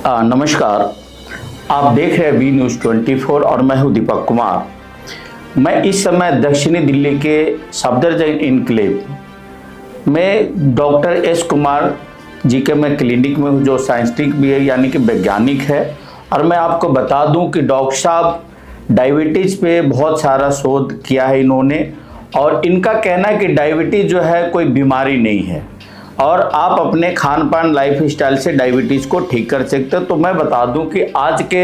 नमस्कार। आप देख रहे हैं बी न्यूज़ 24 और मैं हूं दीपक कुमार। मैं इस समय दक्षिणी दिल्ली के सफदरजंग इनक्लेव में डॉक्टर एस कुमार जी के मैं क्लिनिक में हूं, जो साइंटिफिक भी है यानी कि वैज्ञानिक है। और मैं आपको बता दूं कि डॉक्टर साहब डायबिटीज़ पे बहुत सारा शोध किया है इन्होंने, और इनका कहना है कि डायबिटीज़ जो है कोई बीमारी नहीं है और आप अपने खान पान लाइफ स्टाइल से डायबिटीज़ को ठीक कर सकते हो। तो मैं बता दूं कि आज के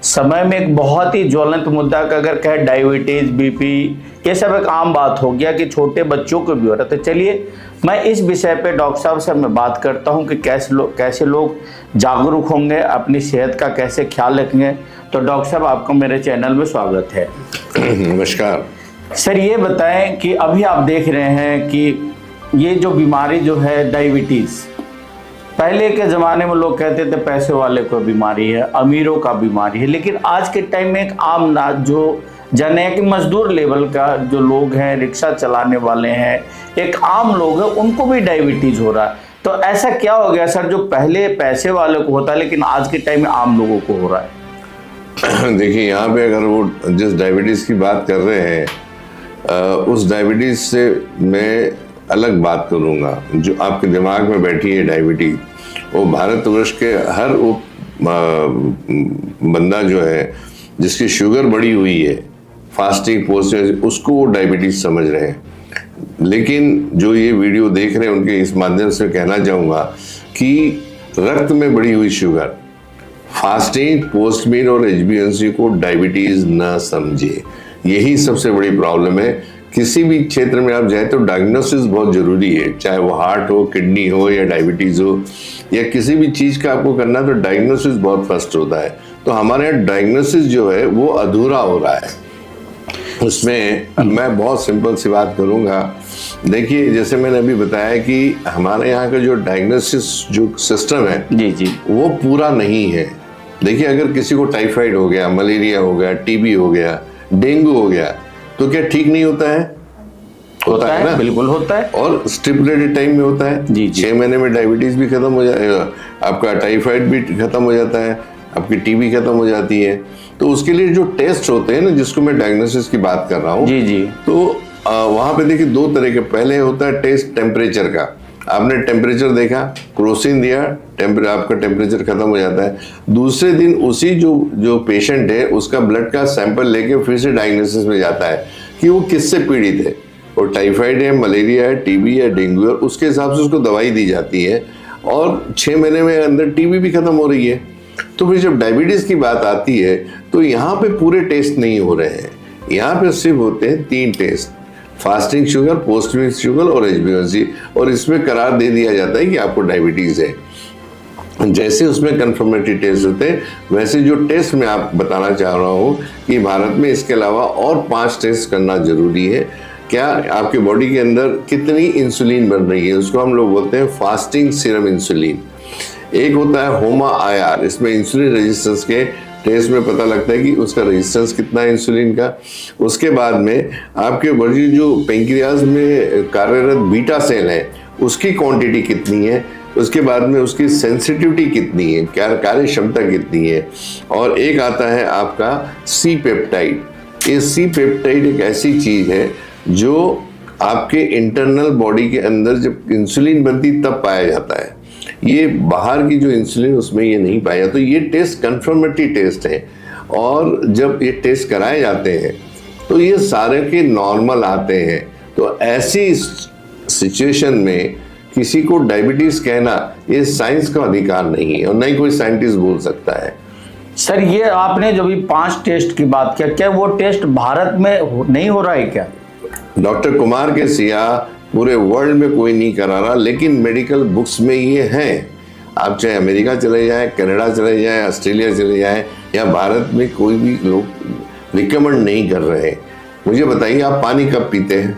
समय में एक बहुत ही ज्वलंत मुद्दा का अगर कहे डायबिटीज़, बीपी, ये सब एक आम बात हो गया कि छोटे बच्चों को भी हो रहा है। तो चलिए मैं इस विषय पे डॉक्टर साहब से मैं बात करता हूं कि कैसे लोग जागरूक होंगे, अपनी सेहत का कैसे ख्याल रखेंगे। तो डॉक्टर साहब, आपको मेरे चैनल में स्वागत है। नमस्कार सर, ये बताएं कि अभी आप देख रहे हैं कि ये जो बीमारी जो है डायबिटीज़, पहले के ज़माने में लोग कहते थे पैसे वाले को बीमारी है, अमीरों का बीमारी है, लेकिन आज के टाइम में एक आम जो जन है कि मजदूर लेवल का जो लोग हैं, रिक्शा चलाने वाले हैं, एक आम लोग हैं, उनको भी डायबिटीज़ हो रहा है। तो ऐसा क्या हो गया सर, जो पहले पैसे वाले को होता है लेकिन आज के टाइम में आम लोगों को हो रहा है? देखिए, यहाँ पे अगर वो जिस डायबिटीज़ की बात कर रहे हैं उस डायबिटीज़ से मैं अलग बात करूँगा। जो आपके दिमाग में बैठी है डायबिटीज, वो भारतवर्ष के हर बंदा जो है जिसकी शुगर बढ़ी हुई है, फास्टिंग पोस्ट, उसको वो डायबिटीज समझ रहे हैं। लेकिन जो ये वीडियो देख रहे हैं उनके इस माध्यम से कहना चाहूँगा कि रक्त में बढ़ी हुई शुगर, फास्टिंग, पोस्ट मील और HbA1c को डायबिटीज न समझे। यही सबसे बड़ी प्रॉब्लम है। किसी भी क्षेत्र में आप जाए तो डायग्नोसिस बहुत ज़रूरी है, चाहे वो हार्ट हो, किडनी हो या डायबिटीज़ हो या किसी भी चीज़ का आपको करना है तो डायग्नोसिस बहुत फर्स्ट होता है। तो हमारे यहाँ डायग्नोसिस जो है वो अधूरा हो रहा है। उसमें मैं बहुत सिंपल सी बात करूँगा। देखिए, जैसे मैंने अभी बताया कि हमारे यहाँ का जो डायग्नोसिस जो सिस्टम है जी वो पूरा नहीं है। देखिए, अगर किसी को टाइफाइड हो गया, मलेरिया हो गया, TB हो गया, डेंगू हो गया, तो क्या ठीक नहीं होता है? होता है ना, बिल्कुल होता है। और स्टिपुलेटेड टाइम में होता है। जी 6 महीने में डायबिटीज भी खत्म हो जाएगा, आपका टाइफाइड भी खत्म हो जाता है, आपकी TB खत्म हो जाती है। तो उसके लिए जो टेस्ट होते हैं ना, जिसको मैं डायग्नोसिस की बात कर रहा हूँ, जी तो वहाँ पे देखिए 2 तरह के। पहले होता है टेस्ट टेम्परेचर का। आपने टेम्परेचर देखा, क्रोसिन दिया, आपका टेम्परेचर खत्म हो जाता है। दूसरे दिन उसी जो पेशेंट है उसका ब्लड का सैंपल लेके फिर से डायग्नोसिस में जाता है कि वो किससे पीड़ित है, और टाइफाइड है, मलेरिया है, TB है, डेंगू है, उसके हिसाब से उसको दवाई दी जाती है। और 6 महीने में अंदर TB भी खत्म हो रही है। तो फिर जब डायबिटीज की बात आती है तो यहाँ पे पूरे टेस्ट नहीं हो रहे हैं। यहाँ पे सिर्फ होते हैं 3 टेस्ट, फास्टिंग शुगर, पोस्ट मील शुगर और HbA1c, और इसमें करार दे दिया जाता है कि आपको डायबिटीज है। जैसे उसमें कंफर्मेटरी टेस्ट होते हैं, वैसे जो टेस्ट मैं आप बताना चाह रहा हूँ कि भारत में इसके अलावा और 5 टेस्ट करना जरूरी है। क्या आपके बॉडी के अंदर कितनी इंसुलिन बन रही है, उसको हम लोग बोलते हैं फास्टिंग सीरम इंसुलिन। एक होता है होमा IR, इसमें इंसुलिन रेजिस्टेंस के टेस्ट में पता लगता है कि उसका रेजिस्टेंस कितना है इंसुलिन का। उसके बाद में आपके बॉडी जो पेंक्रियाज में कार्यरत बीटा सेल है उसकी क्वांटिटी कितनी है, उसके बाद में उसकी सेंसिटिविटी कितनी है, क्या कार्य क्षमता कितनी है। और एक आता है आपका C पेप्टाइड। ये C पेप्टाइड एक ऐसी चीज है जो आपके इंटरनल बॉडी के अंदर जब इंसुलिन बनती तब पाया जाता है। ये बाहर की जो इंसुलिन उसमें ये नहीं पाया। तो ये टेस्ट कंफर्मेटरी टेस्ट है, और जब ये टेस्ट कराए जाते हैं तो ये सारे के नॉर्मल आते हैं। तो ऐसी सिचुएशन में किसी को डायबिटीज कहना ये साइंस का अधिकार नहीं है और न ही कोई साइंटिस्ट बोल सकता है। सर, ये आपने जो भी 5 टेस्ट की बात किया, क्या वो टेस्ट भारत में नहीं हो रहा है क्या? डॉक्टर कुमार के सिया पूरे वर्ल्ड में कोई नहीं करा रहा, लेकिन मेडिकल बुक्स में ये हैं। आप चाहे अमेरिका चले जाएं, कनाडा चले जाएं, ऑस्ट्रेलिया चले जाएं, या भारत में कोई भी लोग रिकमेंड नहीं कर रहे। मुझे बताइए, आप पानी कब पीते हैं?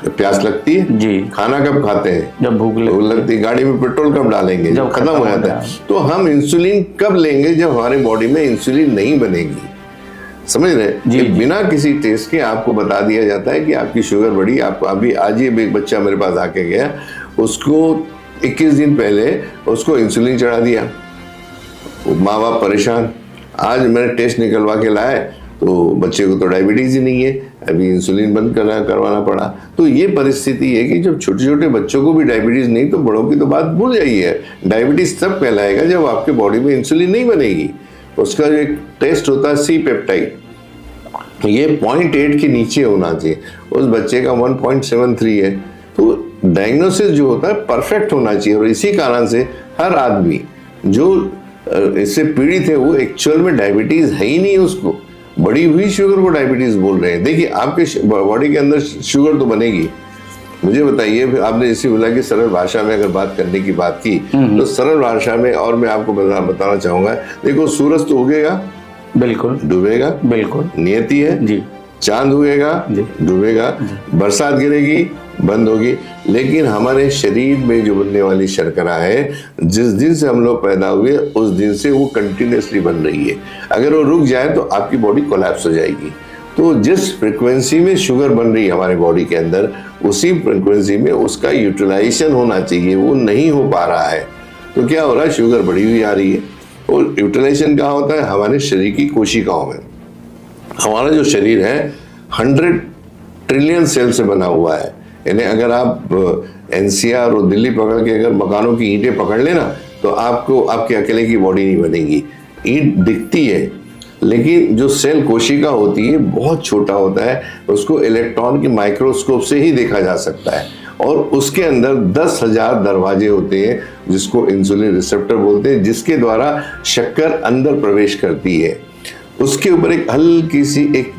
प्यास लगती है जी। खाना कब खाते हैं? जब भूख लगती है। गाड़ी में पेट्रोल कब डालेंगे? जब खत्म हो जाता है। तो हम इंसुलिन कब लेंगे? जब हमारे बॉडी में इंसुलिन नहीं बनेगी। समझ रहे जी? बिना किसी टेस्ट के आपको बता दिया जाता है कि आपकी शुगर बढ़ी। आपको अभी आज ही एक बच्चा मेरे पास आके गया, उसको 21 दिन पहले उसको इंसुलिन चढ़ा दिया। माँ बाप परेशान। आज मैंने टेस्ट निकलवा के लाए तो बच्चे को तो डायबिटीज ही नहीं है, अभी इंसुलिन बंद करवाना पड़ा। तो ये परिस्थिति है कि जब छोटे छोटे बच्चों को भी डायबिटीज नहीं तो बड़ों की तो बात भूल जाइए। डायबिटीज तब कहलाएगा जब आपके बॉडी में इंसुलिन नहीं बनेगी। उसका जो एक टेस्ट होता है सी पेप्टाइड, ये 0.8 के नीचे होना चाहिए, उस बच्चे का 1.73 है। तो डायग्नोसिस जो होता है परफेक्ट होना चाहिए। और इसी कारण से हर आदमी जो इससे पीड़ित है वो एक्चुअल में डायबिटीज है ही नहीं, उसको बढ़ी हुई शुगर को डायबिटीज बोल रहे हैं। देखिए आपके बॉडी के अंदर शुगर तो बनेगी। मुझे बताइए, आपने जैसे बोला कि सरल भाषा में अगर बात करने की बात की, तो सरल भाषा में और मैं आपको बताना चाहूंगा, देखो सूरज तो उगेगा, बिल्कुल डूबेगा, बिल्कुल नियति है जी। चांद उगेगा, डूबेगा, बरसात गिरेगी, बंद होगी। लेकिन हमारे शरीर में जो बनने वाली शर्करा है, जिस दिन से हम लोग पैदा हुए उस दिन से वो कंटिन्यूसली बन रही है। अगर वो रुक जाए तो आपकी बॉडी कोलैप्स हो जाएगी। तो जिस फ्रिक्वेंसी में शुगर बन रही है हमारे बॉडी के अंदर, उसी फ्रिक्वेंसी में उसका यूटिलाइजेशन होना चाहिए, वो नहीं हो पा रहा है। तो क्या हो रहा है, शुगर बढ़ी हुई आ रही है। और यूटिलाइजेशन कहाँ होता है, हमारे शरीर की कोशिकाओं में। हमारा जो शरीर है 100 ट्रिलियन सेल से बना हुआ है। यानी अगर आप एनसीआर और दिल्ली पकड़ के अगर मकानों की ईंटें पकड़ लेना तो आपको आपके अकेले की बॉडी नहीं बनेगी। ईंट दिखती है लेकिन जो सेल कोशिका होती है बहुत छोटा होता है, उसको इलेक्ट्रॉन के माइक्रोस्कोप से ही देखा जा सकता है। और उसके अंदर 10,000 दरवाजे होते हैं जिसको इंसुलिन रिसेप्टर बोलते हैं, जिसके द्वारा शक्कर अंदर प्रवेश करती है। उसके ऊपर एक हल्की सी एक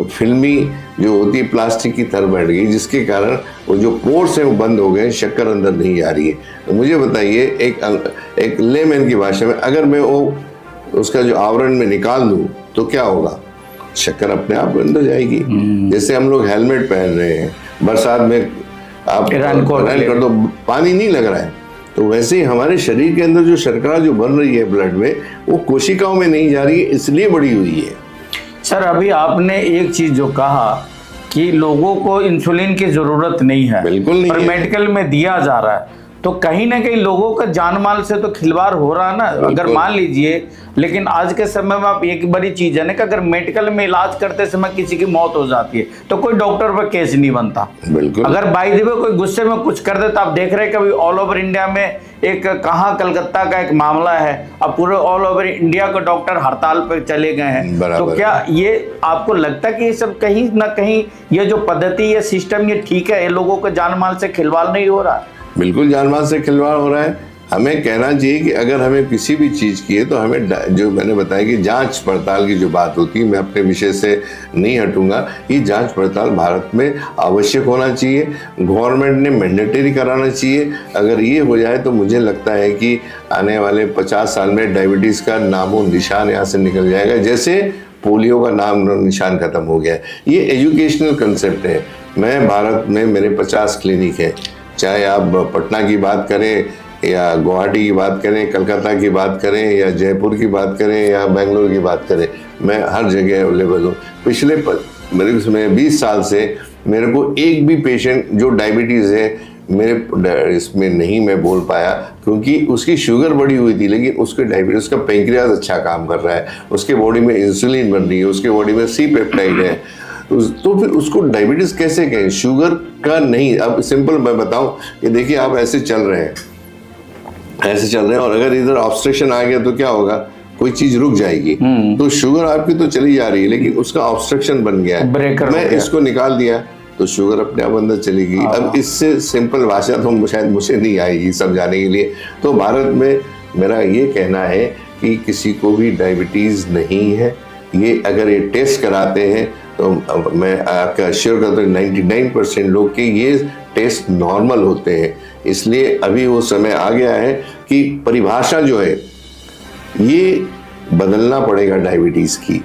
फिल्मी जो होती है प्लास्टिक की तर बैठ गई, जिसके कारण वो जो पोर्स है वो बंद हो गए, शक्कर अंदर नहीं आ रही है। तो मुझे बताइए एक लेमैन की भाषा में, अगर मैं वो उसका जो आवरण में निकाल दूं तो क्या होगा, शक्कर अपने आप अंदर जाएगी। जैसे हम लोग हेलमेट पहन रहे हैं, बरसात में आप कर दो, पानी नहीं लग रहा है। तो वैसे ही हमारे शरीर के अंदर जो शर्करा जो बन रही है ब्लड में, वो कोशिकाओं में नहीं जा रही है, इसलिए बढ़ी हुई है। सर अभी आपने एक चीज जो कहा कि लोगों को इंसुलिन की जरूरत नहीं है, बिल्कुल नहीं और है। मेडिकल में दिया जा रहा है, तो कहीं ना कहीं लोगों का जान माल से तो खिलवाड़ हो रहा है ना। अगर मान लीजिए, लेकिन आज के समय में आप एक बड़ी चीज है ना कि अगर मेडिकल में इलाज करते समय किसी की मौत हो जाती है तो कोई डॉक्टर पर केस नहीं बनता। बिल्कुल। अगर बाई द वे कोई गुस्से में कुछ कर दे तो आप देख रहे हैं कभी ऑल ओवर इंडिया में एक कहाँ कलकत्ता का एक मामला है, अब पूरे ऑल ओवर इंडिया के डॉक्टर हड़ताल पर चले गए हैं। तो क्या ये आपको लगता है कि ये सब कहीं ना कहीं ये जो पद्धति ये सिस्टम ये ठीक है, ये लोगों के जान माल से खिलवाड़ नहीं हो रहा? बिल्कुल जानमाल से खिलवाड़ हो रहा है। हमें कहना चाहिए कि अगर हमें किसी भी चीज़ की है तो हमें, जो मैंने बताया कि जांच पड़ताल की जो बात होती है, मैं अपने विषय से नहीं हटूंगा, ये जांच पड़ताल भारत में आवश्यक होना चाहिए। गवर्नमेंट ने मैंडेटरी कराना चाहिए। अगर ये हो जाए तो मुझे लगता है कि आने वाले 50 साल में डायबिटीज़ का नामो निशान यहाँ से निकल जाएगा, जैसे पोलियो का नाम निशान खत्म हो गया है। ये एजुकेशनल कंसेप्ट है। मैं भारत में मेरे 50 क्लिनिक है, चाहे आप पटना की बात करें या गुवाहाटी की बात करें, कलकत्ता की बात करें या जयपुर की बात करें या बेंगलोर की बात करें, मैं हर जगह अवेलेबल हूँ। पिछले मेरे 20 साल से मेरे को एक भी पेशेंट जो डायबिटीज़ है मेरे इसमें नहीं मैं बोल पाया, क्योंकि उसकी शुगर बढ़ी हुई थी लेकिन उसके डायबिटीज, उसका पेंक्रियाज अच्छा काम कर रहा है, उसके बॉडी में इंसुलिन बन रही है, उसके बॉडी में सी पेप्टाइड है, तो फिर उसको डायबिटीज कैसे कहें? शुगर का नहीं। अब सिंपल मैं बताऊं कि देखिए आप ऐसे चल रहे हैं और अगर इधर ऑब्स्ट्रक्शन आ गया तो क्या होगा, कोई चीज रुक जाएगी। तो शुगर आपकी तो चली जा रही है लेकिन उसका ऑब्स्ट्रक्शन बन गया है, मैं इसको निकाल दिया तो शुगर अपने आप अंदर चलेगी। अब इससे सिंपल भाषा तो शायद मुझे नहीं आएगी समझाने के लिए। तो भारत में मेरा ये कहना है कि किसी को भी डायबिटीज नहीं है। ये अगर ये टेस्ट कराते हैं तो मैं आपका अश्योर करता हूँ 99% लोग के ये टेस्ट नॉर्मल होते हैं। इसलिए अभी वो समय आ गया है कि परिभाषा जो है ये बदलना पड़ेगा डायबिटीज की,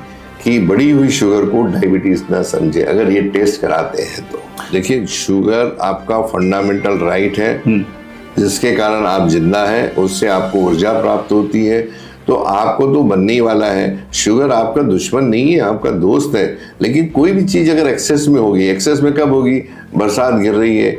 कि बढ़ी हुई शुगर को डायबिटीज ना समझे अगर ये टेस्ट कराते हैं तो। देखिए शुगर आपका फंडामेंटल राइट है, जिसके कारण आप जिंदा हैं, उससे आपको ऊर्जा प्राप्त होती है, तो आपको तो बनने ही वाला है। शुगर आपका दुश्मन नहीं है, आपका दोस्त है। लेकिन कोई भी चीज़ अगर एक्सेस में होगी, एक्सेस में कब होगी, बरसात गिर रही है,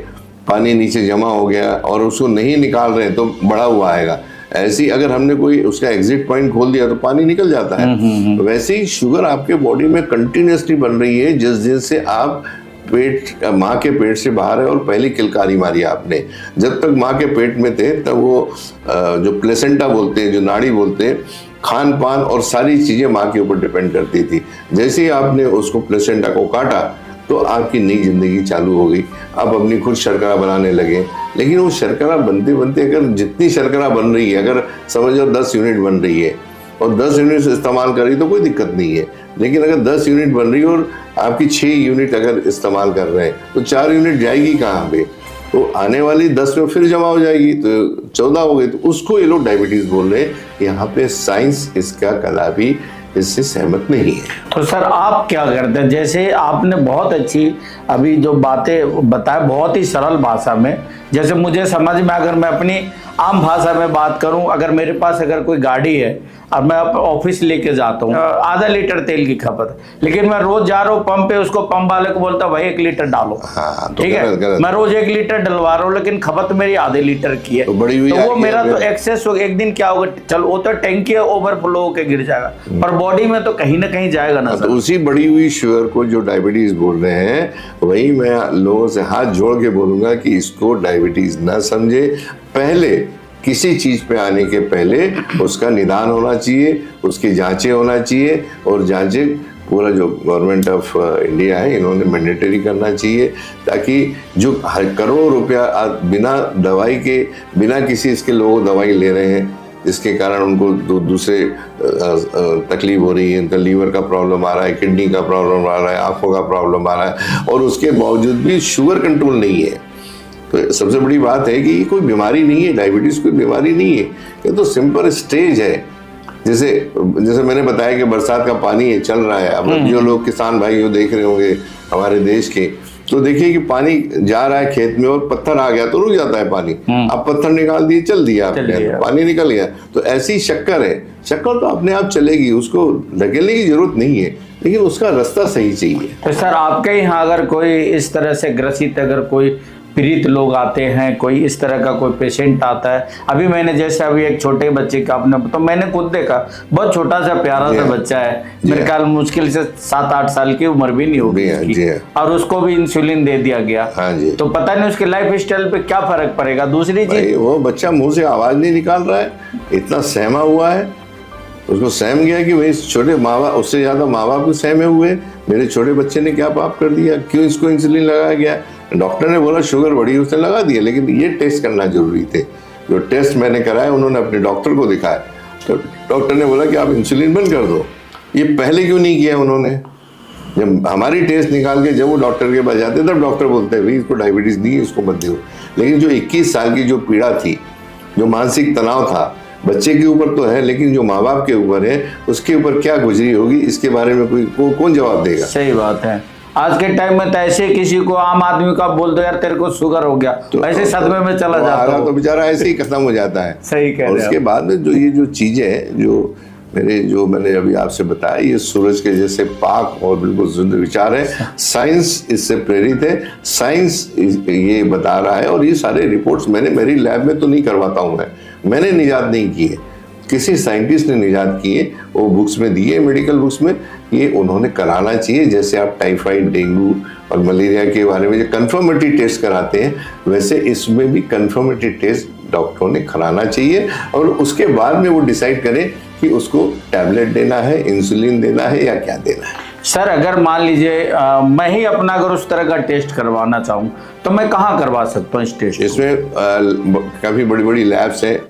पानी नीचे जमा हो गया और उसको नहीं निकाल रहे तो बड़ा हुआ आएगा। ऐसे ही अगर हमने कोई उसका एग्जिट पॉइंट खोल दिया तो पानी निकल जाता है। वैसे ही शुगर आपके बॉडी में कंटिन्यूसली बन रही है जिस दिन से आप पेट माँ के पेट से बाहर है और पहली किलकारी मारी आपने। जब तक माँ के पेट में थे तब वो जो प्लेसेंटा बोलते हैं, जो नाड़ी बोलते हैं, खान पान और सारी चीजें माँ के ऊपर डिपेंड करती थी। जैसे ही आपने उसको प्लेसेंटा को काटा तो आपकी नई जिंदगी चालू हो गई। आप अपनी खुद शर्करा बनाने लगे। लेकिन वो शर्करा बनते बनते अगर जितनी शर्करा बन रही है, अगर समझो 10 यूनिट बन रही है और 10 यूनिट से इस्तेमाल कर रही तो कोई दिक्कत नहीं है। लेकिन अगर 10 यूनिट बन रही है और आपकी 6 यूनिट अगर इस्तेमाल कर रहे हैं तो 4 यूनिट जाएगी कहाँ पे? तो आने वाली 10 में फिर जमा हो जाएगी तो 14 हो गई। तो उसको ये लोग डायबिटीज बोल रहे हैं। यहाँ पे साइंस इसका कदापि इससे सहमत नहीं है। तो सर आप क्या करते हैं? जैसे आपने बहुत अच्छी अभी जो बातें बताया, बहुत ही सरल भाषा में, जैसे मुझे समझ में, अगर मैं अपनी आम भाषा में बात करूं, अगर मेरे पास अगर कोई गाड़ी है और मैं ऑफिस लेके जाता हूँ, आधा लीटर तेल की खपत, लेकिन मैं रोज जा रहा हूँ पंप पे, उसको पंप वाले को बोलता भाई 1 लीटर डालो। हाँ, तो ठीक है, मैं रोज 1 लीटर डलवा रहा हूँ लेकिन खपत मेरी आधे लीटर की है, तो बड़ी हुई, तो वो मेरा तो एक्सेस हो। एक दिन क्या होगा, चल वो तो टैंकी ओवरफ्लो होकर गिर जाएगा, पर बॉडी में तो कहीं ना कहीं जाएगा ना। तो उसी बड़ी हुई शुगर को जो डायबिटीज बोल रहे हैं, वही मैं लोगों से हाथ जोड़ के बोलूंगा कि इसको डायबिटीज ना समझे। पहले किसी चीज पे आने के पहले उसका निदान होना चाहिए, उसकी जांचें होना चाहिए, और जांचें पूरा जो गवर्नमेंट ऑफ इंडिया है इन्होंने मैंडेटरी करना चाहिए, ताकि जो करोड़ों रुपया बिना दवाई के, बिना किसी इसके लोग दवाई ले रहे हैं जिसके कारण उनको दूसरे तकलीफ हो रही है, उनका लीवर का प्रॉब्लम आ रहा है, किडनी का प्रॉब्लम आ रहा है, आंखों का प्रॉब्लम आ रहा है, और उसके बावजूद भी शुगर कंट्रोल नहीं है। तो सबसे बड़ी बात है कि ये कोई बीमारी नहीं है, डायबिटीज कोई बीमारी नहीं है, ये तो सिंपल स्टेज है। जैसे मैंने बताया कि बरसात का पानी है, चल रहा है। अब जो लोग किसान भाई जो देख रहे होंगे हमारे देश के, तो देखिए कि पानी जा रहा है खेत में और पत्थर आ गया तो रुक जाता है पानी। अब पत्थर निकाल दिए, चल दिया आपने, पानी निकल गया। तो ऐसी शक्कर है, शक्कर तो अपने आप चलेगी, उसको धकेलने की जरूरत नहीं है, लेकिन उसका रास्ता सही चाहिए। तो सर आपके यहाँ अगर कोई इस तरह से ग्रसित, अगर कोई पीड़ित लोग आते हैं, कोई इस तरह का कोई पेशेंट आता है, अभी मैंने जैसे अभी एक छोटे बच्चे का आपने, तो मैंने खुद देखा, बहुत छोटा सा प्यारा सा बच्चा है, मेरे ख्याल मुश्किल से 7-8 साल की उम्र भी नहीं होगी उसकी, और उसको भी इंसुलिन दे दिया गया। तो पता नहीं उसके लाइफ स्टाइल पे क्या फर्क पड़ेगा। दूसरी चीज, वो बच्चा मुंह से आवाज नहीं निकाल रहा है, इतना सहमा हुआ है, उसको सहम गया कि भाई छोटे माँ बाप, उससे ज्यादा माँ बाप को सहमे हुए, मेरे छोटे बच्चे ने क्या पाप कर दिया, क्यों इसको इंसुलिन लगाया गया। डॉक्टर ने बोला शुगर बढ़ी, उसने लगा दिया, लेकिन ये टेस्ट करना जरूरी थे। जो टेस्ट मैंने कराया, उन्होंने अपने डॉक्टर को दिखाया, तो डॉक्टर ने बोला कि आप इंसुलिन बंद कर दो। ये पहले क्यों नहीं किया उन्होंने? जब हमारी टेस्ट निकाल के जब वो डॉक्टर के पास जाते तब डॉक्टर बोलते हैं भाई इसको डायबिटीज नहीं है, इसको मत दो। लेकिन जो 21 साल की जो पीड़ा थी, जो मानसिक तनाव था, बच्चे के ऊपर तो है, लेकिन जो माँ बाप के ऊपर है, उसके ऊपर क्या गुजरी होगी, इसके बारे में कौन जवाब देगा? सही बात है। आज के टाइम में तो ऐसे किसी को, आम आदमी को बोल दो यार तेरे को शुगर हो गया, तो ऐसे सदमे में चला जाता है, तो बेचारा ऐसे ही खत्म हो जाता है। सही कह रहे हैं। उसके बाद में जो ये जो चीजें हैं, जो मैंने अभी आपसे बताया, ये सूरज के जैसे पाक और बिल्कुल शुद्ध विचार है। साइंस इससे प्रेरित है, साइंस ये बता रहा है, और ये सारे रिपोर्ट्स मैंने मेरी लैब में तो नहीं करवाता हूँ, मैंने निजात नहीं की है, किसी साइंटिस्ट ने निजात की है, वो बुक्स में दी है, मेडिकल बुक्स में, ये उन्होंने कराना चाहिए। जैसे आप टाइफाइड, डेंगू और मलेरिया के बारे में जो कंफर्मेटरी टेस्ट कराते हैं, वैसे इसमें भी कंफर्मेटरी टेस्ट डॉक्टरों ने कराना चाहिए, और उसके बाद में वो डिसाइड करें कि उसको टैबलेट देना है, इंसुलिन देना है, या क्या देना है। सर अगर मान लीजिए मैं ही अपना अगर उस तरह का टेस्ट करवाना चाहूँ तो मैं कहाँ करवा सकता हूँ इस टेस्ट? इसमें काफी बड़ी बड़ी लैब्स हैं,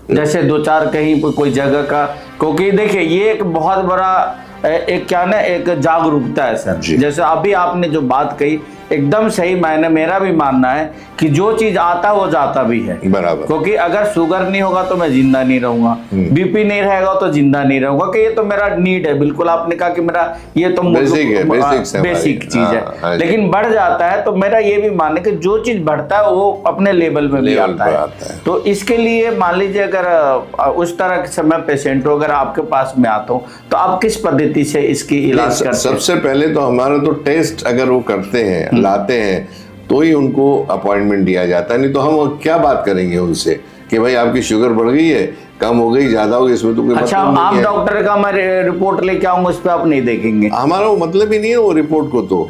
जैसे 2-4 कहीं कोई जगह का, क्योंकि देखिए ये एक बहुत बड़ा एक क्या ना, एक जागरूकता है सर। जैसे अभी आपने जो बात कही एकदम सही, मैंने मेरा भी मानना है कि जो चीज आता वो जाता भी है, बराबर। क्योंकि अगर शुगर नहीं होगा तो मैं जिंदा नहीं रहूंगा, बीपी नहीं रहेगा तो जिंदा नहीं रहूंगा, कि ये तो मेरा नीड है। बिल्कुल आपने कहा कि मेरा ये तो बेसिक चीज है, लेकिन बढ़ जाता है तो मेरा ये भी मानना है कि जो चीज बढ़ता है वो अपने लेवल में भी आता है। तो इसके लिए मान लीजिए अगर उस तरह से मैं पेशेंट हो, अगर आपके पास में आता हूँ, तो आप किस पद्धति से इसकी इलाज करते हैं? सबसे पहले तो हमारा तो टेस्ट अगर वो करते हैं, लाते हैं, तो ही उनको अपॉइंटमेंट दिया जाता है, नहीं तो हम क्या बात करेंगे उनसे कि भाई आपकी शुगर बढ़ गई है, कम हो गई, ज्यादा हो गई, इसमें तो कोई अच्छा, मतलब नहीं आप है। डॉक्टर का मैं रिपोर्ट लेके आऊंगा, उस पर आप नहीं देखेंगे? हमारा वो मतलब ही नहीं है वो रिपोर्ट को, तो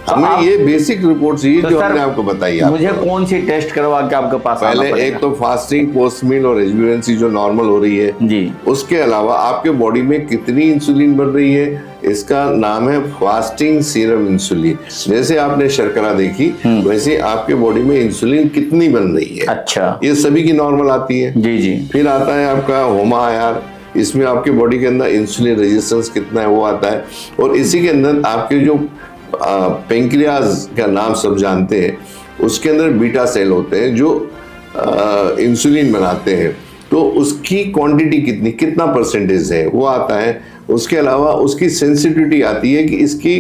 हमें आप- ये बेसिक रिपोर्ट चाहिए तो जो सर, हमने आपको बताई। मुझे कौन सी टेस्ट करवा के आपके पास आना पहले पड़ेगा? एक तो फास्टिंग, पोस्ट मील और एजुरेंसी जो नॉर्मल हो रही है जी। उसके अलावा आपके बॉडी में कितनी इंसुलिन बन रही है, इसका नाम है फास्टिंग सीरम इंसुलिन। जैसे आपने शर्करा देखी वैसे आपके बॉडी में इंसुलिन कितनी बन रही है। अच्छा, ये सभी की नॉर्मल आती है। जी जी। फिर आता है आपका होमा आयार, इसमें आपके बॉडी के अंदर इंसुलिन रेजिस्टेंस कितना है वो आता है। और इसी के अंदर आपके जो पेंक्रियाज का नाम सब जानते हैं, उसके अंदर बीटा सेल होते हैं जो इंसुलिन बनाते हैं, तो उसकी क्वांटिटी कितनी, कितना परसेंटेज है वो आता है। उसके अलावा उसकी सेंसिटिविटी आती है कि इसकी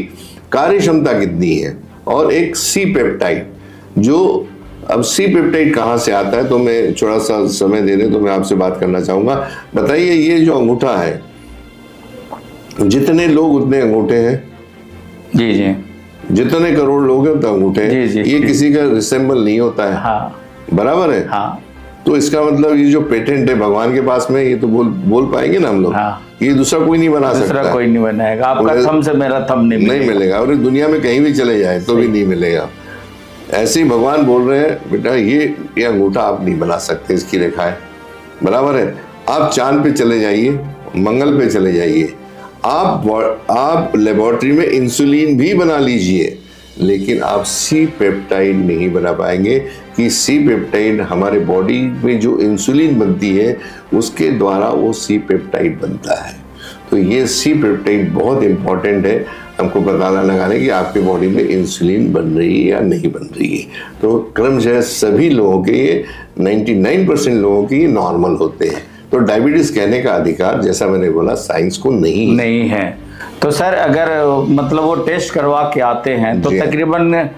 कार्य क्षमता कितनी है। और एक सी पेप्टाइड, जो अब सी पेप्टाइड कहाँ से आता है, तो मैं थोड़ा सा समय दे रहे तो मैं आपसे बात करना चाहूंगा। बताइए, ये जो अंगूठा है, जितने लोग उतने अंगूठे हैं, जी जी। जितने करोड़ लोग हैं उतने अंगूठे हैं। जी, जी। ये किसी का रिसेंबल नहीं होता है। हाँ बराबर है। हाँ तो इसका मतलब ये जो पेटेंट है भगवान के पास में, ये तो बोल पाएंगे ना हम लोग। हाँ। ये दूसरा कोई नहीं बना सकता दूसरा है। कोई नहीं बनाएगा, आपका उन्हें- थम से मेरा थम नहीं नहीं मिलेगा। और इस दुनिया में कहीं भी चले जाए तो भी नहीं मिलेगा। ऐसे ही भगवान बोल रहे हैं, बेटा ये अंगूठा आप नहीं बना सकते, इसकी रेखाएं। बराबर है। आप चांद पे चले जाइए, मंगल पे चले जाइए, आप लेबोरेटरी में इंसुलिन भी बना लीजिए, लेकिन आप सी पेप्टाइड नहीं बना पाएंगे। कि सी पेप्टाइड हमारे बॉडी में जो इंसुलिन बनती है उसके द्वारा वो सी पेप्टाइड बनता है। तो ये सी पेप्टाइड बहुत इंपॉर्टेंट है हमको पता लगाने की आपके बॉडी में इंसुलिन बन रही है या नहीं बन रही है। तो क्रमशः सभी लोगों के ये 99% लोगों के ये नॉर्मल होते हैं। तो डायबिटीज कहने का अधिकार, जैसा मैंने बोला, साइंस को नहीं है। तो सर, अगर मतलब वो टेस्ट करवा के आते हैं तो जी। तकरीबन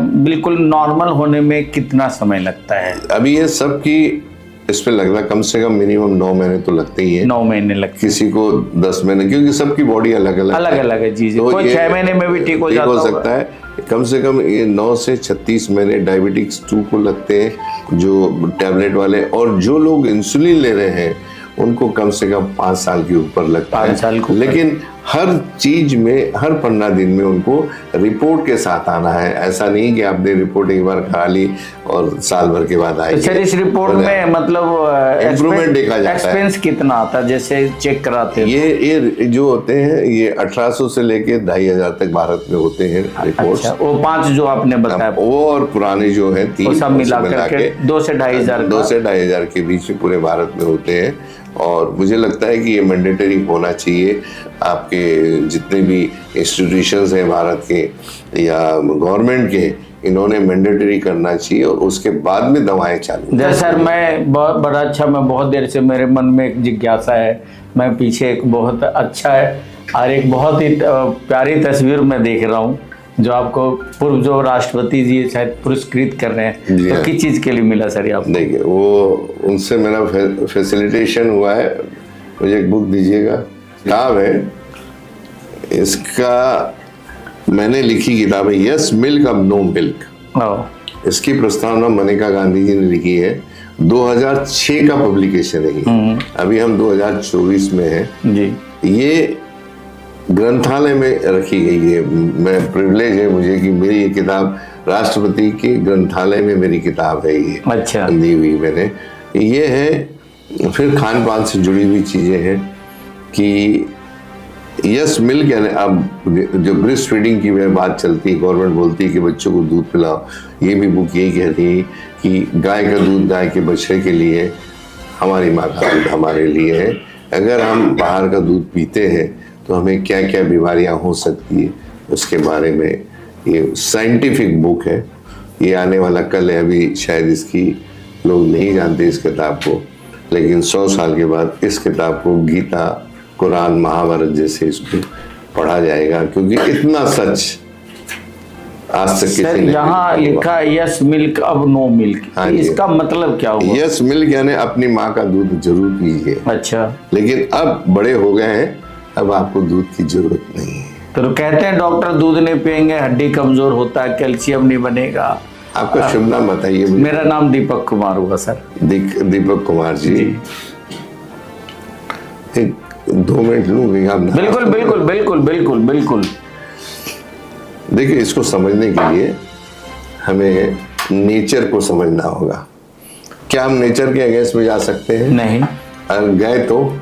बिल्कुल नॉर्मल होने में कितना समय लगता है? अभी ये सब की इस पे लगता है कम से कम मिनिमम 9 महीने तो लगते ही है। 9 महीने लगते किसी को 10 महीने, क्योंकि सबकी बॉडी अलग अलग अलग है। जी जी। तो कोई ये 6 महीने में भी ठीक हो जाता हो होगा। सकता है। कम से कम ये 9 से 36 महीने डायबिटिक्स 2 को लगते हैं, जो टैबलेट वाले। और जो लोग इंसुलिन ले रहे हैं उनको कम से कम 5 साल के ऊपर लगता है। 5 साल के ऊपर। लेकिन हर चीज में हर 15 दिन में उनको रिपोर्ट के साथ आना है। ऐसा नहीं कि आपने रिपोर्ट एक बार करा ली और साल भर के बाद तो आएगी। सर, इस रिपोर्ट में मतलब इम्प्रूवमेंट देखा जाता है। एक्सपेंस कितना आता है जैसे चेक कराते हैं? ये जो होते हैं ये 1800 से लेके 2500 तक भारत में होते हैं रिपोर्ट्स। अच्छा, वो 5 जो आपने बताया वो और पुराने जो है 3 वो सब मिला करके 2 से 2500 2 से 2500 के बीच में पूरे भारत में होते हैं। और मुझे लगता है कि ये मैंडेटरी होना चाहिए। आपके जितने भी इंस्टीट्यूशंस हैं भारत के या गवर्नमेंट के, इन्होंने मैंडेटरी करना चाहिए और उसके बाद में दवाएं चालू। जैसे सर, मैं बड़ा अच्छा, मैं बहुत देर से मेरे मन में एक जिज्ञासा है। मैं पीछे एक बहुत अच्छा है और एक बहुत ही प्यारी तस्वीर मैं देख रहा हूँ जो आपको पूर्व जो राष्ट्रपति जी शायद पुरस्कृत कर रहे हैं। जी तो हाँ। किस चीज़ के लिए मिला सर आपको? देखिए, वो उनसे मेरा फैसिलिटेशन हुआ है। मुझे एक बुक दीजिएगा, किताब है इसका, मैंने लिखी किताब है यस मिल्क अब नो मिल्क। इसकी प्रस्तावना मनेका गांधी जी ने लिखी है। 2006 का पब्लिकेशन है ये। अभी हम 2024 में हैं। जी। ये ग्रंथालय में रखी गई है। मैं प्रिविलेज है मुझे कि मेरी ये किताब राष्ट्रपति के ग्रंथालय में मेरी किताब है ये। अच्छा। दी हुई मैंने। ये है। फिर खान पान से जुड़ी हुई चीजें हैं कि यस मिल्क, यानी अब जो ब्रेस्ट फीडिंग की वह बात चलती है, गवर्नमेंट बोलती है कि बच्चों को दूध पिलाओ। ये भी बुक यही कहती है कि गाय का दूध गाय के बछड़े के लिए, हमारी माँ का दूध हमारे लिए है। अगर हम बाहर का दूध पीते हैं तो हमें क्या क्या बीमारियां हो सकती है उसके बारे में ये साइंटिफिक बुक है। ये आने वाला कल है। अभी शायद इसकी लोग नहीं जानते इस किताब को, लेकिन 100 साल के बाद इस किताब को गीता, कुरान, महाभारत जैसे इसको पढ़ा जाएगा, क्योंकि इतना सच आज तक किसी सर, ने यहाँ नहीं लिखा है यस मिल्क अब नो मिल्क। हाँ जी। इसका मतलब क्या हुआ? यस मिल्क यानी अपनी माँ का दूध जरूर पीजिए। अच्छा। लेकिन अब बड़े हो गए हैं, अब आपको दूध की जरूरत नहीं है। तो कहते हैं डॉक्टर दूध नहीं पियेंगे हड्डी कमजोर होता है, कैल्शियम नहीं बनेगा आपका शुभ नाम बताइए मुझे। मेरा नाम दीपक कुमार हुआ सर। दीपक कुमार जी। एक 2 मिनट लूंगी आप? बिल्कुल बिल्कुल बिल्कुल बिल्कुल बिल्कुल। देखिए, इसको समझने के लिए हमें नेचर को समझना होगा। क्या हम नेचर के अगेंस्ट में जा सकते हैं? नहीं। अगर गए तो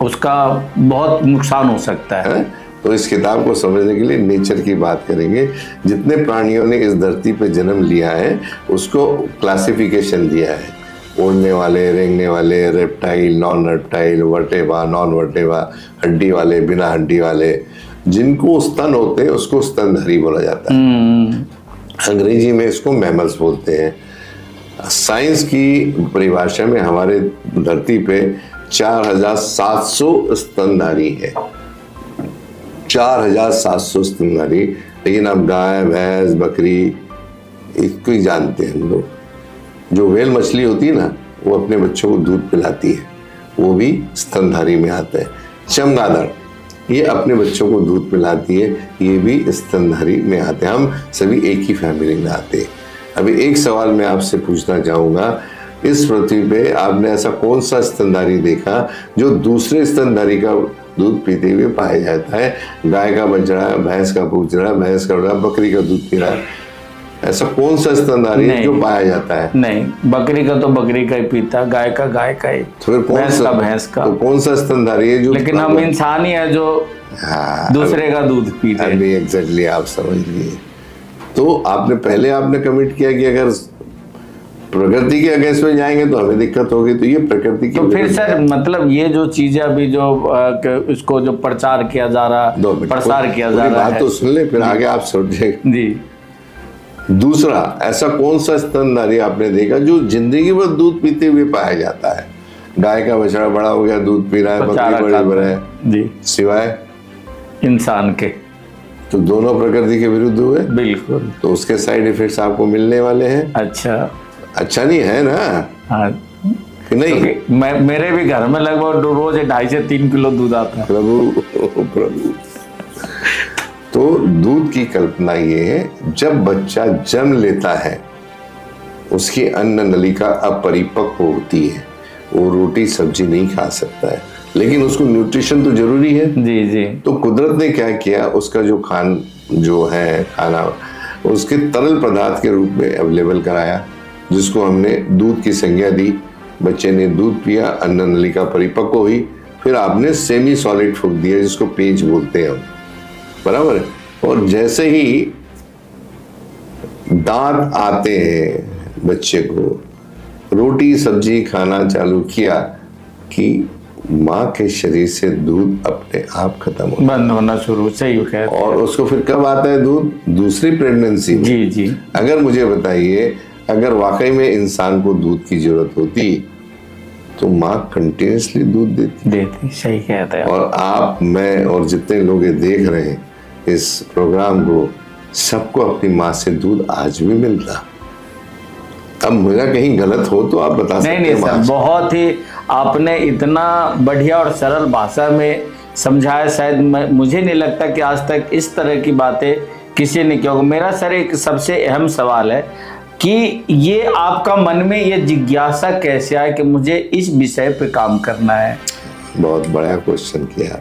उसका बहुत नुकसान हो सकता है। तो इस किताब को समझने के लिए नेचर की बात करेंगे। जितने प्राणियों ने इस धरती पे जन्म लिया है उसको क्लासिफिकेशन दिया है। उड़ने वाले, रेंगने वाले, रेप्टाइल, नॉन रेप्टाइल, वर्टेबा, नॉन वर्टेबा, हड्डी वाले, बिना हड्डी वाले। जिनको स्तन होते हैं उसको स्तनधारी बोला जाता है। अंग्रेजी में इसको मैमल्स बोलते हैं। साइंस की परिभाषा में हमारे धरती पे 4700 स्तनधारी है। 4700 स्तनधारी। लेकिन अब गाय, भैंस, बकरी इसको ही जानते हैं हम लोग। जो व्हेल मछली होती है ना, वो अपने बच्चों को दूध पिलाती है, वो भी स्तनधारी में आता है। चमगादड़ ये अपने बच्चों को दूध पिलाती है, ये भी स्तनधारी में आते हैं। हम सभी एक ही फैमिली में आते हैं। अभी एक सवाल मैं आपसे पूछना चाहूंगा, इस पृथ्वी पे आपने ऐसा कौन सा स्तनधारी देखा जो दूसरे स्तनधारी का दूध पीते हुए पाया जाता है? गाय का बछड़ा, भैंस का पूछड़ा, भैंस का बछड़ा, बकरी का दूध पी रहा है, ऐसा कौन सा स्तनधारी है जो पाया जाता है? नहीं, बकरी का तो बकरी का ही पीता, गाय का गाय का ही, तो फिर भैंस का भैंस का। तो कौन सा स्तनधारी है जो? लेकिन हम इंसान ही है जो दूसरे का दूध पीते हैं। अभी एग्जैक्टली आप समझ लिए। तो आपने कमिट किया कि अगर प्रकृति के अगेंस्ट में जाएंगे तो हमें दिक्कत होगी, तो ये प्रकृति की। तो फिर सर मतलब ये जो चीजें अभी जो इसको जो प्रचार किया जा रहा, प्रसार किया जा रहा है, बात तो सुन ले, फिर आगे आप सोचिएगा जी। दूसरा, ऐसा कौन सा स्तनधारी आपने देखा जो जिंदगी भर दूध पीते हुए पाया जाता है? गाय का बछड़ा बड़ा हो गया, दूध पी रहा है, बकरी बड़ा है जी, सिवाय इंसान के। तो दोनों प्रकृति के विरुद्ध हुए। बिल्कुल। तो उसके साइड इफेक्ट्स आपको मिलने वाले हैं। अच्छा नहीं है ना? हाँ। कि नहीं? तो मेरे भी घर में लगभग रोज 2.5 से 3 किलो दूध आता है। प्रभु। तो दूध की कल्पना ये है, जब बच्चा जन्म लेता है उसकी अन्न नलिका अपरिपक्व होती है, वो रोटी सब्जी नहीं खा सकता है, लेकिन उसको न्यूट्रिशन तो जरूरी है। जी जी। तो कुदरत ने क्या किया, उसका जो खाना उसके तरल पदार्थ के रूप में अवेलेबल कराया, जिसको हमने दूध की संज्ञा दी। बच्चे ने दूध पिया, अन्न नलिका परिपक्व हुई, फिर आपने सेमी सॉलिड फूड दिया जिसको पेज बोलते हैं हम, बराबर है। और जैसे ही दांत आते हैं बच्चे को, रोटी सब्जी खाना चालू किया कि माँ के शरीर से दूध अपने आप खत्म बंद होना शुरू, सही कहते हैं। और उसको फिर कब आता है दूध? दूसरी प्रेगनेंसी में। जी जी। अगर मुझे बताइए, अगर वाकई में इंसान को दूध की जरूरत होती तो माँ कंटिन्यूसली दूध देती। सही कहते हैं। और आप, मैं और जितने लोग ये देख रहे हैं इस प्रोग्राम को, सबको अपनी माँ से दूध आज भी मिलता। अब मेरा कहीं गलत हो तो आप बता सकते हैं। नहीं सर, बहुत ही आपने इतना बढ़िया और सरल भाषा में समझाया। शायद मुझे नहीं लगता कि आज तक इस तरह की बातें किसी ने किया होगा। मेरा सर एक सबसे अहम सवाल है कि ये आपका मन में ये जिज्ञासा कैसे आया कि मुझे इस विषय पे काम करना है? बहुत बड़ा क्वेश्चन किया।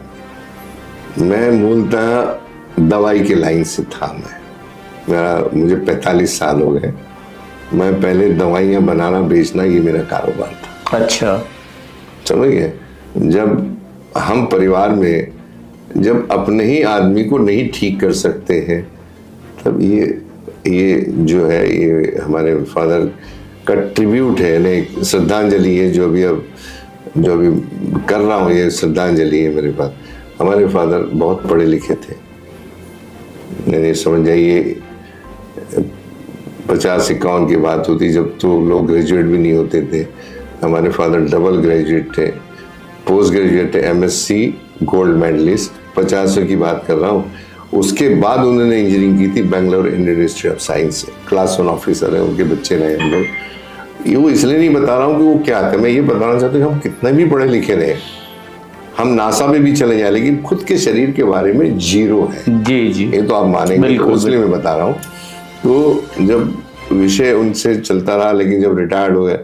मैं मूलतः दवाई के लाइन से था। मुझे 45 साल हो गए। मैं पहले दवाइयाँ बनाना बेचना ये मेरा कारोबार था। अच्छा, समझ गए? जब हम परिवार में जब अपने ही आदमी को नहीं ठीक कर सकते हैं, तब ये जो है, ये हमारे फादर का ट्रिब्यूट है, नहीं श्रद्धांजलि है। जो अभी कर रहा हूँ, ये श्रद्धांजलि है मेरे पास। हमारे फादर बहुत पढ़े लिखे थे। नहीं समझ जाइए, 50-51 की बात होती, जब तो लोग ग्रेजुएट भी नहीं होते थे। हमारे फादर डबल ग्रेजुएट थे, पोस्ट ग्रेजुएट थे, MSc गोल्ड मेडलिस्ट। 50 की बात कर रहा हूँ। उसके बाद उन्होंने इंजीनियरिंग की थी Bangalore Indian institute of science से। क्लास 1 ऑफिसर है, उनके बच्चे रहे हम लोग। ये वो इसलिए नहीं बता रहा हूँ कि वो क्या थे, मैं ये बताना चाहता हूँ कि हम कितने भी पढ़े लिखे रहे, हम नासा में भी चले जाए, लेकिन खुद के शरीर के बारे में जीरो है। जी जी, ये तो आप मानेंगे, तो इसलिए मैं बता रहा हूँ। तो जब विषय उनसे चलता रहा, लेकिन जब रिटायर्ड हो गए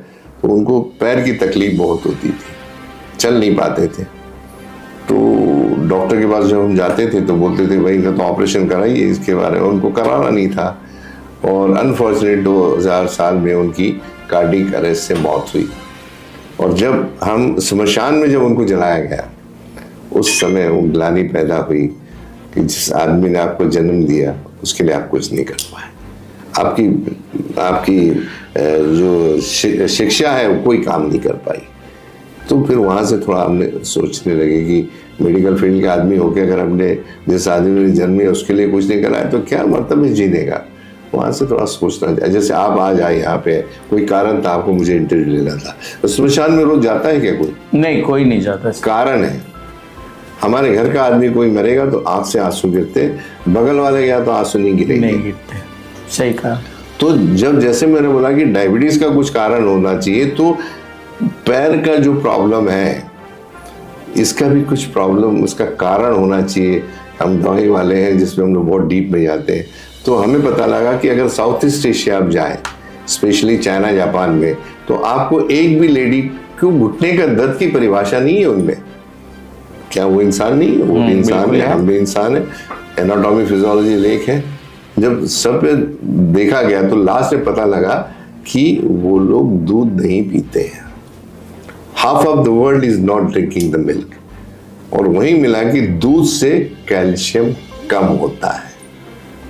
तो उनको पैर की तकलीफ बहुत होती थी, चल नहीं पाते थे। तो डॉक्टर के पास जब हम जाते थे तो बोलते थे भाई इनका तो ऑपरेशन कराइए, इसके बारे में उनको कराना नहीं था। और अनफॉर्चुनेट 2000 साल में उनकी कार्डियक अरेस्ट से मौत हुई। और जब हम शमशान में जब उनको जलाया गया, उस समय वो ग्लानि पैदा हुई कि जिस आदमी ने आपको जन्म दिया उसके लिए आप कुछ नहीं कर पाए, आपकी जो शिक्षा है वो कोई काम नहीं कर पाई। तो फिर वहाँ से थोड़ा हमने सोचने लगे कि मेडिकल फील्ड के आदमी होकर अगर हमने जिस आदमी ने जन्म लिया उसके लिए कुछ नहीं कराया तो क्या मतलब है जीने का। वहाँ से थोड़ा सोचना चाहिए। जैसे आप आज आए यहाँ पे, कोई कारण था आपको मुझे इंटरव्यू लेना था, तो शमशान में रोज जाता है क्या कोई? नहीं, कोई नहीं जाता। कारण है, हमारे घर का आदमी कोई मरेगा तो आंख से आंसू गिरते, बगल वाले गया तो आंसू नहीं गिरेंगे। नहीं गिरते, सही कहा। तो जब जैसे मैंने बोला कि डायबिटीज का कुछ कारण होना चाहिए, तो पैर का जो प्रॉब्लम है इसका भी कुछ प्रॉब्लम, उसका कारण होना चाहिए। हम दवाई वाले हैं जिसमें हम लोग बहुत डीप में जाते हैं। तो हमें पता लगा कि अगर साउथ ईस्ट एशिया आप जाएं, स्पेशली चाइना जापान में, तो आपको एक भी लेडी को घुटने का दर्द की परिभाषा नहीं है उनमें। क्या वो इंसान नहीं है? वो भी इंसान है, हम भी इंसान है, एनाटॉमी फिजियोलॉजी लेख है। जब सब पे देखा गया तो लास्ट में पता लगा कि वो लोग दूध नहीं पीते हैं। Half of the world is not drinking the milk. और वहीं मिला कि दूध से कैल्शियम कम होता है।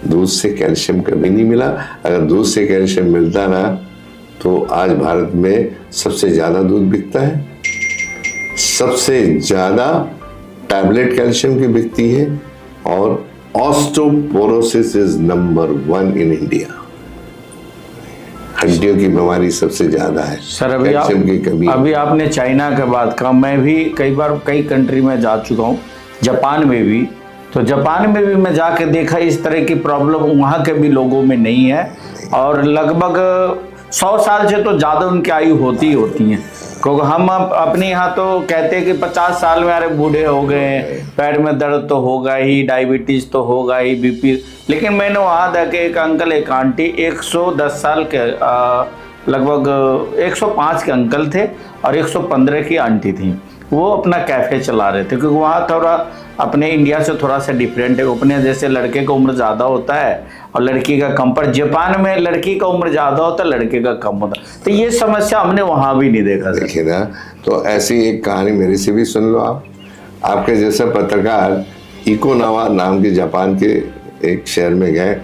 दूध से कैल्शियम कभी नहीं मिला। अगर दूध से कैल्शियम मिलता ना तो आज भारत में सबसे ज्यादा दूध बिकता है, सबसे ज्यादा टैबलेट कैल्शियम की बिकती है, और osteoporosis is number 1 in India. हड्डियों की बीमारी सबसे ज्यादा है। सर अभी आपने चाइना का बात कहा, मैं भी कई बार कई कंट्री में जा चुका हूँ, जापान में भी। तो जापान में भी मैं जाके देखा इस तरह की प्रॉब्लम वहाँ के भी लोगों में नहीं है। और लगभग 100 साल से तो ज़्यादा उनकी आयु होती हैं। क्योंकि हम अपने यहाँ तो कहते हैं कि 50 साल में अरे बूढ़े हो गए, पैर में दर्द तो होगा ही, डायबिटीज़ तो होगा ही, बीपी। लेकिन मैंने वहाँ देखे एक अंकल एक आंटी 110 साल के लगभग 105 के अंकल थे और 115 की आंटी थी। वो अपना कैफ़े चला रहे थे, क्योंकि वहाँ थोड़ा अपने इंडिया से थोड़ा सा डिफरेंट है। अपने जैसे लड़के का उम्र ज़्यादा होता है और लड़की का कम, पर जापान में लड़की का उम्र ज़्यादा होता है, लड़के का कम होता है। तो ये समस्या हमने वहाँ भी नहीं देखा। देखिए ना, तो ऐसी एक कहानी मेरी से भी सुन लो आप। आपके जैसा पत्रकार इकोनावा नाम के जापान के एक शहर में गए,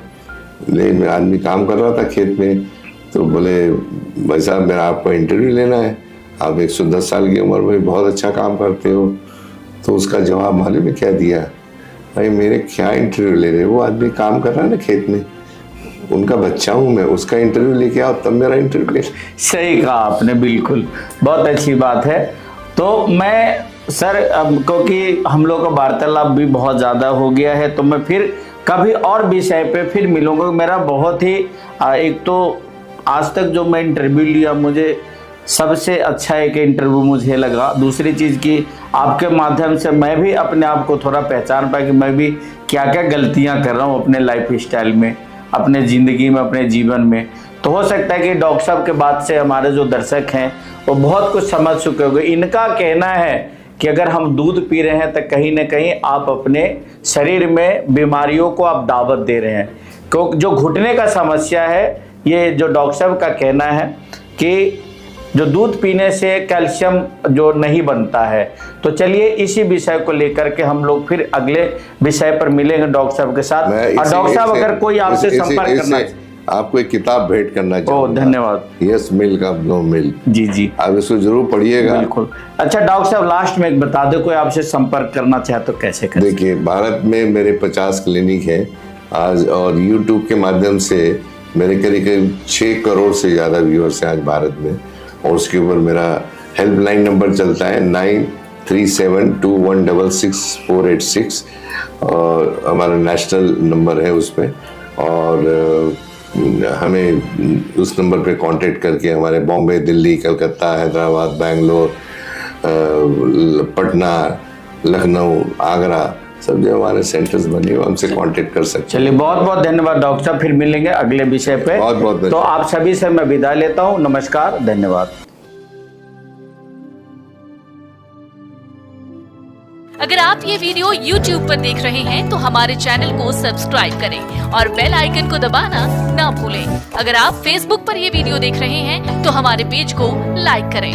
लेकिन आदमी काम कर रहा था खेत में, तो बोले भाई साहब मेरा आपको इंटरव्यू लेना है, आप 110 साल की उम्र में बहुत अच्छा काम करते हो। तो उसका जवाब मालूम है क्या दिया? भाई मेरे क्या इंटरव्यू ले रहे, वो आदमी काम कर रहा है ना खेत में, उनका बच्चा हूँ मैं, उसका इंटरव्यू लेके आओ तब मेरा इंटरव्यू ले। सही कहा आपने, बिल्कुल, बहुत अच्छी बात है। तो मैं सर क्योंकि हम लोग का वार्तालाप भी बहुत ज़्यादा हो गया है, तो मैं फिर कभी और विषय पे फिर मिलूंगा। मेरा बहुत ही एक तो आज तक जो मैं इंटरव्यू लिया, मुझे सबसे अच्छा एक इंटरव्यू मुझे लगा। दूसरी चीज़ की आपके माध्यम से मैं भी अपने आप को थोड़ा पहचान पाया कि मैं भी क्या क्या गलतियां कर रहा हूं अपने लाइफ स्टाइल में, अपने ज़िंदगी में, अपने जीवन में। तो हो सकता है कि डॉक्टर साहब के बाद से हमारे जो दर्शक हैं वो बहुत कुछ समझ चुके होंगे। इनका कहना है कि अगर हम दूध पी रहे हैं तो कहीं ना कहीं आप अपने शरीर में बीमारियों को आप दावत दे रहे हैं। क्योंकि जो घुटने का समस्या है, ये जो डॉक्टर साहब का कहना है कि जो दूध पीने से कैल्शियम जो नहीं बनता है। तो चलिए इसी विषय को लेकर के हम लोग फिर अगले विषय पर मिलेंगे डॉक्टर साहब के साथ। और डॉक्टर साहब अगर कोई आपसे संपर्क करना, आपको एक किताब भेंट करना चाहूंगा। धन्यवाद। Yes milk of no milk. जी आप इसको जरूर पढ़िएगा। बिल्कुल। अच्छा डॉक्टर साहब लास्ट में एक बता दो, कोई आपसे संपर्क करना चाहे तो कैसे करें? देखिए भारत में मेरे 50 क्लिनिक है आज, और यूट्यूब के माध्यम से मेरे करीब 6 करोड़ से ज़्यादा व्यूअर्स हैं आज भारत में। और उसके ऊपर मेरा हेल्पलाइन नंबर चलता है 9372166486, और हमारा नेशनल नंबर है उसमें। और हमें उस नंबर पे कांटेक्ट करके हमारे बॉम्बे, दिल्ली, कलकत्ता, हैदराबाद, बेंगलोर, पटना, लखनऊ, आगरा, सब जो हमारे सेंटर्स बने हुए हमसे कांटेक्ट कर सकते हैं। चलिए बहुत बहुत धन्यवाद डॉक्टर साहब, फिर मिलेंगे अगले विषय पे। बहुत बहुत तो धन्यवाद। आप सभी से मैं विदा लेता हूँ, नमस्कार, धन्यवाद। अगर आप ये वीडियो YouTube पर देख रहे हैं तो हमारे चैनल को सब्सक्राइब करें और बेल आइकन को दबाना ना भूलें। अगर आप Facebook पर ये वीडियो देख रहे हैं तो हमारे पेज को लाइक करें।